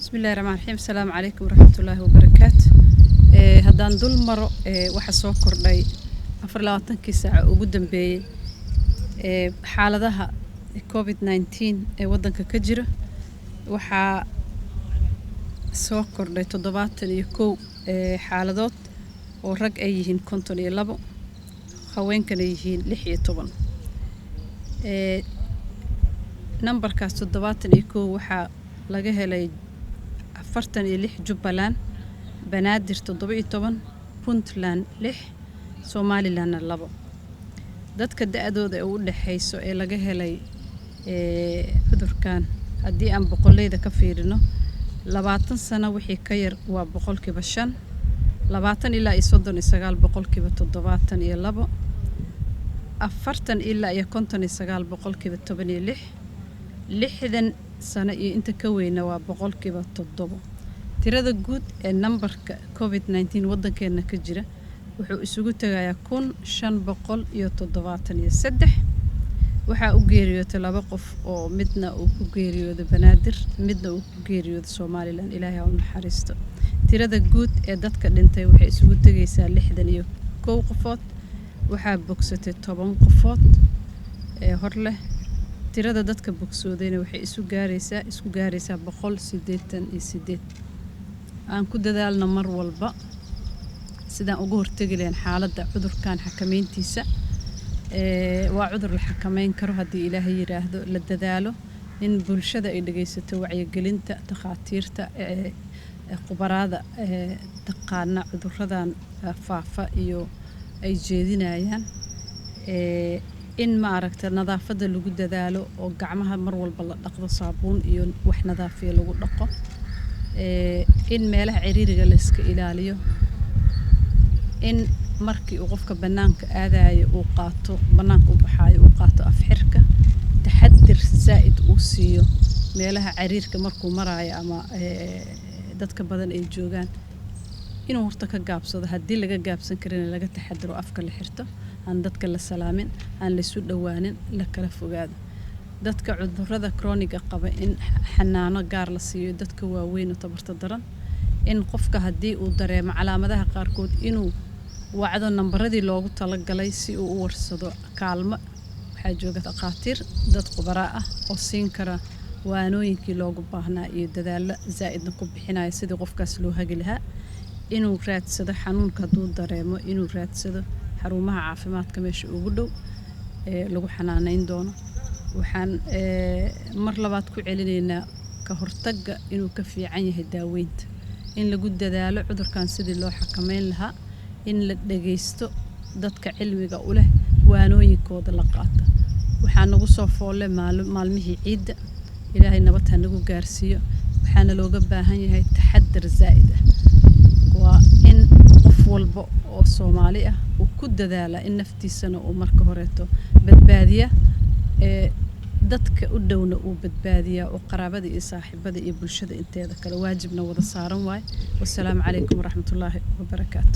بسم الله الرحمن الرحيم. السلام عليكم ورحمة الله وبركاته. هدان دول مرة waxa soo kordhay 24 saac ugu dambeeyay xaaladaha COVID-19 ee wadanka ka jira waxa soo kordhay 71 xaaladood oo rag ay yihiin 52 haweenkana yihiin 16 numberkaas 71 waxa laga helay 46 Jubbaland, Banaadir 17, Puntland 6, Somaliland 2. dadka da'dooda u dhaxayso ee laga helay cudurkan haddii aan boqolleyda ka fiirino 20 sano wixii ka yar waa 5%, 20 ilaa 39 72, 40 ilaa 59 16, 60 sano iyo inta ka weyna waa 7%. tirada guud ee numberka COVID-19 wadankeena ka jira wuxuu isugu tagayaa 1573. waxaa u geeriyooday 2 qof oo midna uu ku geeriyooday Banaadir midna uu ku geeriyooday Somaliland. Ilaahay ha u naxariisto. tirada guud ee dadka dhintay waxay isugu tagaysaa 61 qofood. waxaa bogsatay 10 qofood ee hor leh. tirada dadka bogsoodayna waxay isku gaaraysaa 188. aan ku dadaalno mar walba sidaan ugu hortagi lahayn xaaladda cudurkan xakameyntiisa. waa cudur la xakameyn karo haddii Ilaahay yiraahdo la dadaalo in bulshada ay dhageysato wacyigelinta takhaatiirta khubarada taqaana cuduradan faafa iyo ay jeedinayaan in ma aragta nadaafada lagu dadaalo oo gacmaha mar walba la dhaqdo saabuun iyo wax nadaafiye lagu dhaqo in meelaha ciriiriga la iska ilaaliyo in markii uu qofka banaanka aadayo uu qaato banaanka u baxayo uu qaato afxirka taxadir zaid uu siiyo meelaha ciriirka markuu maraayo ama dadka badan ay joogaan inuu horta ka gaabsado haddii laga gaabsan karin laga taxadiro afka la xirto aan dadka la salaamin aan la isu dhawaanin la kala fogaado dadka cudurrada chronic qaba in xanaano gaar la siiyo dadka waaweyn oo tabarta daran in qofka haddii uu dareemo calaamadaha qaarkood inuu wacdo nambaradii loogu talagalay si uu u warsado kaalmo. waxaa jooga takhaatiir dad khubara ah oo siin kara waanooyinkii loogu baahnaa iyo dadaalo zaa'idna ku bixinaya sidii qofkaas loo hagi lahaa inuu raadsado xanuunka hadduu dareemo inuu raadsado xarumaha caafimaadka meesha ugu dhow lagu xanaaneyn doono. waxaan mar labaad ku celinaynaa ka hortagga inuu ka fiican yahay daaweynta in lagu dadaalo cudurkan sidii loo xakameyn lahaa in la dhageysto dadka cilmiga u leh waanooyinkooda la qaato. waxaa nagu soo foolay maalmihii ciidda Ilaahay nabad ha nagu gaarsiiyo. waxaana looga baahan yahay taxaddar zaa'id ah waa in qof walba oo Soomaali ah uu ku dadaala in naftiisana uu marka horeeto badbaadiya dadka u dhowna uu badbaadiya oo qaraabada iyo saaxiibada iyo bulshada inteeda kale waajibna wada saaran waay. wassalaamu calaykum waraxmatullaahi wabarakaatu.